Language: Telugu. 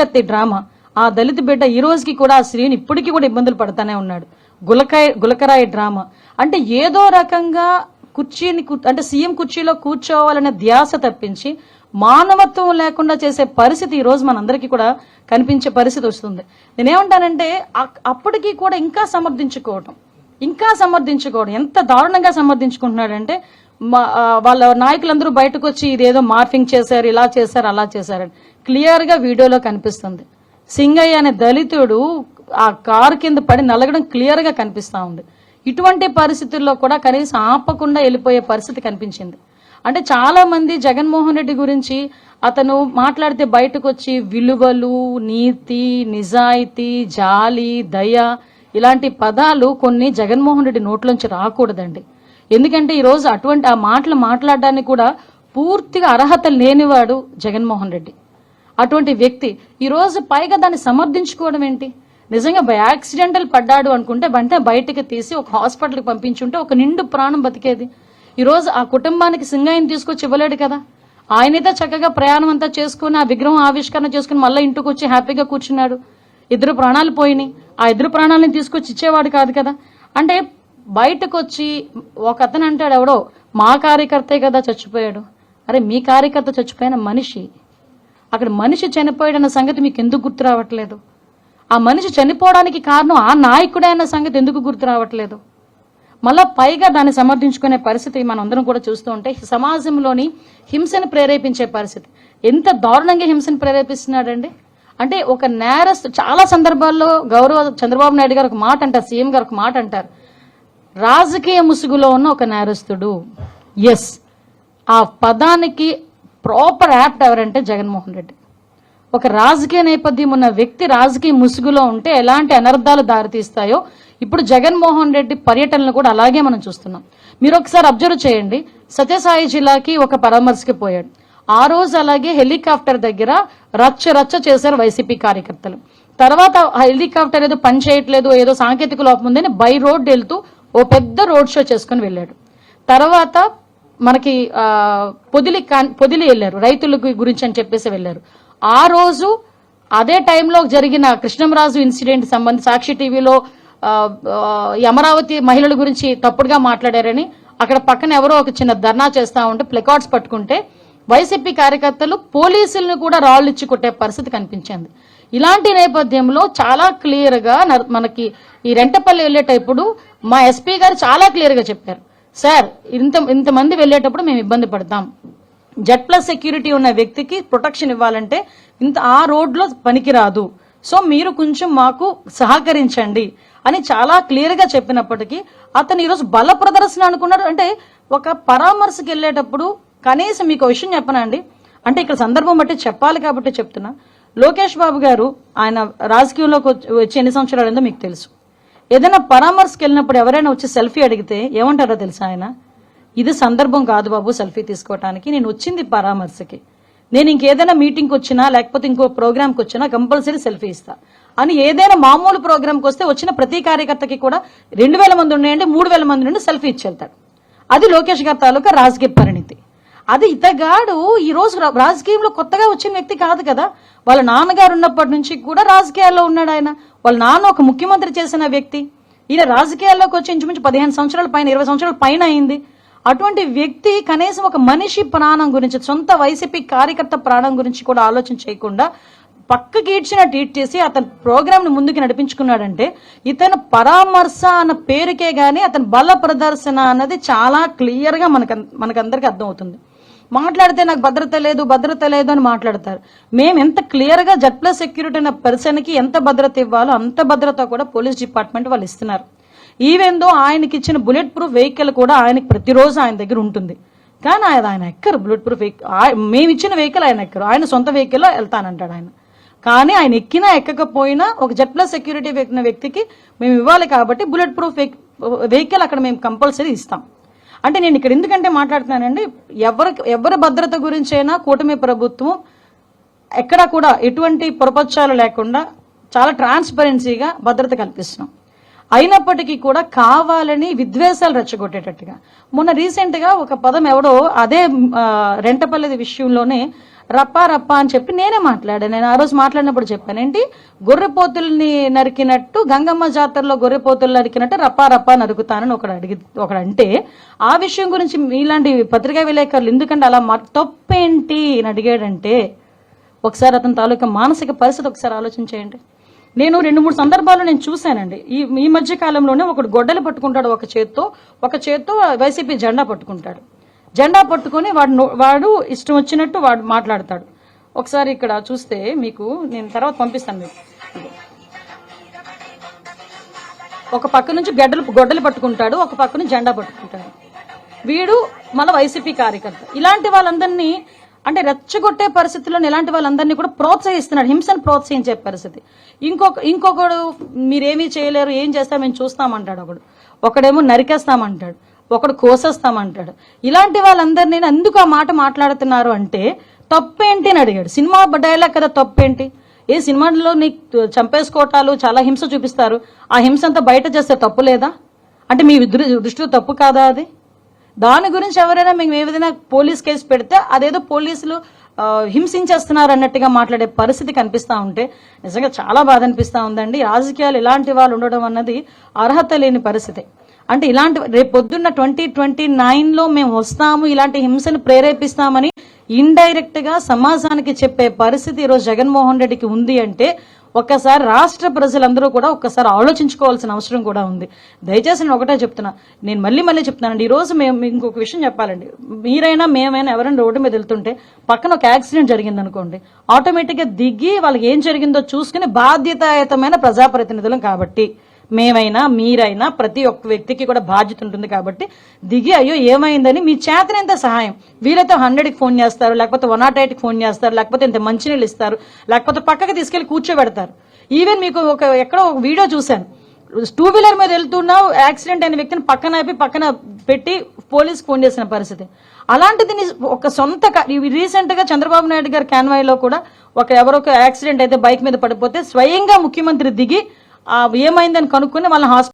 కత్తి డ్రామా, ఆ దళిత బిడ్డ ఈ రోజుకి కూడా ఆ స్త్రీని ఇప్పటికీ కూడా ఇబ్బందులు పడతానే ఉన్నాడు. గులకరాయి డ్రామా అంటే ఏదో రకంగా అంటే సీఎం కుర్చీలో కూర్చోవాలనే ధ్యాస తప్పించి మానవత్వం లేకుండా చేసే పరిస్థితి ఈ రోజు మనందరికీ కూడా కనిపించే పరిస్థితి వస్తుంది. నేనేమంటానంటే అప్పటికీ కూడా ఇంకా సమర్థించుకోవడం ఎంత దారుణంగా సమర్థించుకుంటున్నాడంటే వాళ్ళ నాయకులందరూ బయటకు వచ్చి ఇదేదో మార్ఫింగ్ చేశారు, ఇలా చేశారు, అలా చేశారని క్లియర్ గా వీడియోలో కనిపిస్తుంది. సింగయ్య అనే దళితుడు ఆ కారు కింద పడి నలగడం క్లియర్ గా కనిపిస్తా ఉంది. ఇటువంటి పరిస్థితుల్లో కూడా కనీసం ఆపకుండా వెళ్ళిపోయే పరిస్థితి కనిపించింది. అంటే చాలా మంది జగన్మోహన్ రెడ్డి గురించి అతను మాట్లాడితే బయటకు వచ్చి విలువలు, నీతి, నిజాయితీ, జాలి, దయ ఇలాంటి పదాలు కొన్ని జగన్మోహన్ రెడ్డి నోట్లోంచి రాకూడదండి. ఎందుకంటే ఈరోజు అటువంటి ఆ మాటలు మాట్లాడడానికి కూడా పూర్తిగా అర్హత లేనివాడు జగన్మోహన్ రెడ్డి. అటువంటి వ్యక్తి ఈరోజు పైగా దాన్ని సమర్థించుకోవడం ఏంటి? నిజంగా యాక్సిడెంటల్ పడ్డాడు అనుకుంటే వెంటనే బయటకు తీసి ఒక హాస్పిటల్కి పంపించుంటే ఒక నిండు ప్రాణం బతికేది. ఈరోజు ఆ కుటుంబానికి సింగయ్యని తీసుకొచ్చి ఇవ్వలేడు కదా. ఆయనైతే చక్కగా ప్రయాణం అంతా చేసుకుని ఆ విగ్రహం ఆవిష్కరణ చేసుకుని మళ్ళీ ఇంటికి వచ్చి హ్యాపీగా కూర్చున్నాడు. 2 ప్రాణాలు పోయినాయి. ఆ 2 ప్రాణాలను తీసుకొచ్చి ఇచ్చేవాడు కాదు కదా. అంటే బయటకు వచ్చి ఒక అతను అంటాడు, ఎవడో మా కార్యకర్తే కదా చచ్చిపోయాడు. అరే మీ కార్యకర్త చచ్చిపోయిన మనిషి, అక్కడ మనిషి చనిపోయాడన్న సంగతి మీకు ఎందుకు గుర్తు రావట్లేదు? ఆ మనిషి చనిపోవడానికి కారణం ఆ నాయకుడే అన్న సంగతి ఎందుకు గుర్తు రావట్లేదు? మళ్ళా పైగా దాన్ని సమర్థించుకునే పరిస్థితి మనందరం కూడా చూస్తూ ఉంటే సమాజంలోని హింసను ప్రేరేపించే పరిస్థితి. ఎంత దారుణంగా హింసను ప్రేరేపిస్తున్నాడండి. అంటే ఒక నేరస్తు చాలా సందర్భాల్లో గౌరవ చంద్రబాబు నాయుడు గారు ఒక మాట అంటారు, సీఎం గారు ఒక మాట అంటారు, రాజకీయ ముసుగులో ఉన్న ఒక నేరస్తుడు. ఎస్, ఆ పదానికి ప్రాపర్ యాప్ట్ ఎవరంటే జగన్మోహన్ రెడ్డి. ఒక రాజకీయ నేపథ్యం ఉన్న వ్యక్తి రాజకీయ ముసుగులో ఉంటే ఎలాంటి అనర్థాలు దారితీస్తాయో ఇప్పుడు జగన్మోహన్ రెడ్డి పర్యటనలు కూడా అలాగే మనం చూస్తున్నాం. మీరు ఒకసారి అబ్జర్వ్ చేయండి. సత్యసాయి జిల్లాకి ఒక పరామర్శకి పోయాడు. ఆ రోజు అలాగే హెలికాప్టర్ దగ్గర రచ్చ చేశారు వైసీపీ కార్యకర్తలు. తర్వాత హెలికాప్టర్ ఏదో పని చేయట్లేదు, ఏదో సాంకేతిక లోపం ఉందని బై రోడ్ వెళ్తూ ఓ పెద్ద రోడ్ షో చేసుకుని వెళ్ళాడు. తర్వాత మనకి పొదిలి వెళ్ళారు, రైతుల గురించి అని చెప్పేసి వెళ్ళారు. ఆ రోజు అదే టైంలో జరిగిన కృష్ణంరాజు ఇన్సిడెంట్ సంబంధించి సాక్షి టీవీలో అమరావతి మహిళల గురించి తప్పుడుగా మాట్లాడారని అక్కడ పక్కన ఎవరో ఒక చిన్న ధర్నా చేస్తా ఉంటే ప్లకార్డ్స్ పట్టుకుంటే వైసీపీ కార్యకర్తలు పోలీసులను కూడా రాళ్లు ఇచ్చి కొట్టే పరిస్థితి కనిపించింది. ఇలాంటి నేపథ్యంలో చాలా క్లియర్ గా మనకి ఈ రెంటపల్లి వెళ్ళేటప్పుడు మా ఎస్పీ గారు చాలా క్లియర్ గా చెప్పారు, సార్ ఇంతమంది వెళ్ళేటప్పుడు మేము ఇబ్బంది పడతాం, Z+ సెక్యూరిటీ ఉన్న వ్యక్తికి ప్రొటెక్షన్ ఇవ్వాలంటే ఆ రోడ్లో పనికిరాదు, సో మీరు కొంచెం మాకు సహకరించండి అని చాలా క్లియర్ గా చెప్పినప్పటికీ అతను ఈరోజు బల ప్రదర్శన అనుకున్నాడు. అంటే ఒక పరామర్శకు వెళ్ళేటప్పుడు కనీసం మీకు విషయం చెప్పనండి, అంటే ఇక్కడ సందర్భం బట్టి చెప్పాలి కాబట్టి చెప్తున్నా. లోకేష్ బాబు గారు ఆయన రాజకీయంలోకి వచ్చి ఎన్ని సంవత్సరాలు మీకు తెలుసు. ఏదైనా పరామర్శకు వెళ్ళినప్పుడు ఎవరైనా వచ్చి సెల్ఫీ అడిగితే ఏమంటారో తెలుసా ఆయన? ఇది సందర్భం కాదు బాబు సెల్ఫీ తీసుకోవటానికి, నేను వచ్చింది పరామర్శకి, నేను ఇంకేదైనా మీటింగ్కి వచ్చినా లేకపోతే ఇంకో ప్రోగ్రామ్కి వచ్చినా కంపల్సరీ సెల్ఫీ ఇస్తా అని ఏదైనా మామూలు ప్రోగ్రామ్కి వస్తే వచ్చిన ప్రతి కార్యకర్తకి కూడా 2000 మంది ఉన్నాయండి 3000 మంది నుండి సెల్ఫీ ఇచ్చి వెళ్తాడు. అది లోకేష్ గారి తాలూకా రాజకీయ పరిణితి. అది ఇతగాడు ఈ రోజు రాజకీయంలో కొత్తగా వచ్చిన వ్యక్తి కాదు కదా. వాళ్ళ నాన్నగారు ఉన్నప్పటి నుంచి కూడా రాజకీయాల్లో ఉన్నాడు ఆయన. వాళ్ళ నాన్న ఒక ముఖ్యమంత్రి చేసిన వ్యక్తి. ఈయన రాజకీయాల్లోకి వచ్చి ఇంచుమించు 15 సంవత్సరాల పైన 20 సంవత్సరాల పైన అయింది. అటువంటి వ్యక్తి కనీసం ఒక మనిషి ప్రాణం గురించి, సొంత వైసీపీ కార్యకర్త ప్రాణం గురించి కూడా ఆలోచన చేయకుండా పక్కకి ఈడ్చిన ట్వీట్ చేసి అతని ప్రోగ్రామ్ ని ముందుకు నడిపించుకున్నాడంటే ఇతను పరామర్శ అన్న పేరుకే గానీ అతని బల ప్రదర్శన అన్నది చాలా క్లియర్ గా మనకందరికి అర్థమవుతుంది. మాట్లాడితే నాకు భద్రత లేదు అని మాట్లాడతారు. మేము ఎంత క్లియర్ గా Z+ సెక్యూరిటీ అనే పర్సన్ కి ఎంత భద్రత ఇవ్వాలో అంత భద్రత కూడా పోలీస్ డిపార్ట్మెంట్ వాళ్ళు ఇస్తున్నారు. ఈవెన్ దో ఆయనకి ఇచ్చిన బుల్లెట్ ప్రూఫ్ వెహికల్ కూడా ఆయనకి ప్రతిరోజు ఆయన దగ్గర ఉంటుంది. కానీ ఆయన ఎక్కరు బుల్లెట్ ప్రూఫ్ వెహికల్. మేము ఇచ్చిన వెహికల్ ఆయన ఎక్కరు, ఆయన సొంత వెహికల్లో వెళ్తానంటాడు ఆయన. కానీ ఆయన ఎక్కినా ఎక్కకపోయినా ఒక Z+ సెక్యూరిటీ ఎక్కిన వ్యక్తికి మేము ఇవ్వాలి కాబట్టి బుల్లెట్ ప్రూఫ్ వెహికల్ అక్కడ మేము కంపల్సరీ ఇస్తాం. అంటే నేను ఇక్కడ ఎందుకంటే మాట్లాడుతున్నానండి, ఎవరి భద్రత గురించైనా కూటమి ప్రభుత్వం ఎక్కడా కూడా ఎటువంటి పొరపచ్చాలు లేకుండా చాలా ట్రాన్స్పరెన్సీగా భద్రత కల్పిస్తున్నాం. అయినప్పటికీ కూడా కావాలని విద్వేషాలు రెచ్చగొట్టేటట్టుగా మొన్న రీసెంట్ గా ఒక పదం ఎవడో అదే రెంటపల్లి విషయంలోనే రప్పా రప్పా అని చెప్పి నేనే మాట్లాడాను. నేను ఆ రోజు మాట్లాడినప్పుడు చెప్పాను, ఏంటి గొర్రెపోతుల్ని నరికినట్టు, గంగమ్మ జాతరలో గొర్రెపోతులు నరికినట్టు రప్పా రప్పా నరుకుతానని ఒకడంటే ఆ విషయం గురించి ఇలాంటి పత్రికా విలేకరులు ఎందుకంటే అలా తప్పేంటి అని అడిగాడంటే ఒకసారి అతని తాలూకా మానసిక పరిస్థితి ఒకసారి ఆలోచించేయండి. నేను 2-3 సందర్భాల్లో నేను చూశానండి. ఈ మధ్య కాలంలోనే ఒకడు గొడ్డలు పట్టుకుంటాడు ఒక చేత్తో వైసీపీ జెండా పట్టుకుంటాడు. జెండా పట్టుకొని వాడు ఇష్టం వచ్చినట్టు వాడు మాట్లాడతాడు. ఒకసారి ఇక్కడ చూస్తే మీకు నేను తర్వాత పంపిస్తాను మీకు. ఒక పక్క నుంచి గొడ్డలు పట్టుకుంటాడు, ఒక పక్క నుంచి జెండా పట్టుకుంటాడు. వీడు మళ్ళీ వైసీపీ కార్యకర్త. ఇలాంటి వాళ్ళందరినీ అంటే రెచ్చగొట్టే పరిస్థితుల్లో ఇలాంటి వాళ్ళందరినీ కూడా ప్రోత్సహిస్తున్నాడు, హింసను ప్రోత్సహించే పరిస్థితి. ఇంకొకడు మీరేమీ చేయలేరు, ఏం చేస్తా మేము చూస్తామంటాడు. ఒకడేమో నరికేస్తామంటాడు, ఒకడు కోసేస్తామంటాడు. ఇలాంటి వాళ్ళందరినీ ఎందుకు ఆ మాట మాట్లాడుతున్నారు అంటే తప్పేంటి అని అడిగాడు. సినిమా డైలాగ్ కదా, తప్పేంటి? ఏ సినిమాలో నీకు చంపేసుకోవటాలు చాలా హింస చూపిస్తారు, ఆ హింస అంతా బయట చేస్తే తప్పు లేదా అంటే మీ దృష్టిలో తప్పు కాదా అది? దాని గురించి ఎవరైనా మేము ఏ విధంగా పోలీస్ కేసు పెడితే అదేదో పోలీసులు హింసించేస్తున్నారు అన్నట్టుగా మాట్లాడే పరిస్థితి కనిపిస్తా ఉంటే నిజంగా చాలా బాధ అనిపిస్తా ఉందండి. రాజకీయాలు ఇలాంటి వాళ్ళు ఉండడం అన్నది అర్హత లేని పరిస్థితి. అంటే ఇలాంటి రేపు పొద్దున్న 2029లో మేము వస్తాము, ఇలాంటి హింసను ప్రేరేపిస్తామని ఇండైరెక్ట్ గా సమాజానికి చెప్పే పరిస్థితి ఈరోజు జగన్మోహన్ రెడ్డికి ఉంది అంటే ఒక్కసారి రాష్ట్ర ప్రజలందరూ కూడా ఒక్కసారి ఆలోచించుకోవాల్సిన అవసరం కూడా ఉంది. దయచేసి నేను ఒకటే చెప్తున్నా, నేను మళ్ళీ చెప్తున్నానండి. ఈ రోజు మేము ఇంకొక విషయం చెప్పాలండి. మీరైనా మేమైనా ఎవరైనా రోడ్డు మీద వెళ్తుంటే పక్కన ఒక యాక్సిడెంట్ జరిగింది అనుకోండి, ఆటోమేటిక్ గా దిగి వాళ్ళకి ఏం జరిగిందో చూసుకుని బాధ్యతాయుతమైన ప్రజాప్రతినిధులం కాబట్టి మేమైనా మీరైనా ప్రతి ఒక్క వ్యక్తికి కూడా బాధ్యత ఉంటుంది కాబట్టి దిగి అయ్యో ఏమైందని మీ చేతనంత సహాయం వీలైతే 100కి ఫోన్ చేస్తారు, లేకపోతే 108కి ఫోన్ చేస్తారు, లేకపోతే ఇంత మంచినీళ్ళు ఇస్తారు, లేకపోతే పక్కకి తీసుకెళ్లి కూర్చోబెడతారు. ఈవెన్ మీకు ఎక్కడో ఒక వీడియో చూశాను, 2 వీలర్ మీద వెళ్తున్నావు, యాక్సిడెంట్ అయిన వ్యక్తిని పక్కన పెట్టి పోలీస్ ఫోన్ చేసిన పరిస్థితి. అలాంటిది ఒక సొంత రీసెంట్ గా చంద్రబాబు నాయుడు గారి కాన్వాయ్లో కూడా ఎవరొక యాక్సిడెంట్ అయితే బైక్ మీద పడిపోతే స్వయంగా ముఖ్యమంత్రి దిగి ఏమైందని కనుక్కొని వాళ్ళని హాస్పిటల్